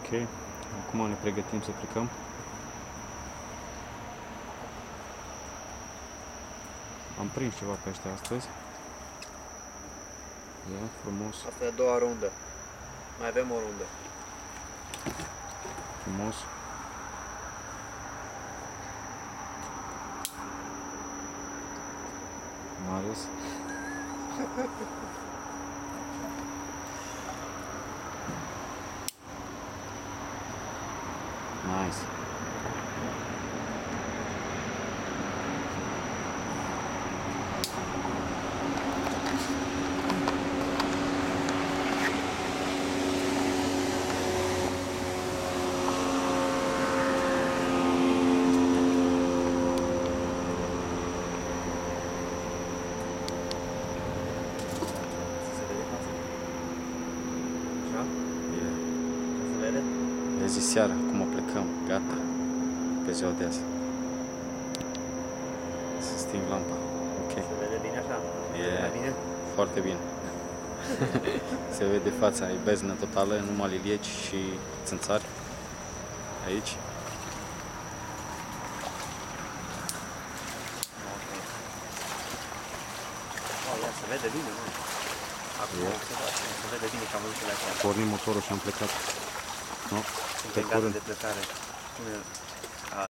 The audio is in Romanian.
Ok, acum ne pregătim să plecăm. Am prins ceva pește astăzi. Ia, frumos, Asta e a doua rundă. Mai avem o rundă. frumos. Marius. Nice. Se vede fața? Așa? Se vede? E zi seara, acum plecăm, gata, pe ziua de azi. Să sting lampa, ok. Se vede bine așa? E Mai bine? foarte bine. Se vede fața, e beznă totală, numai lilieci și țânțari aici. Oh, ia, se vede bine, nu? Acum se vede bine că am văzut la chiar. Pornim motorul și am plecat. No, Suntem pe gata curând. de plecare.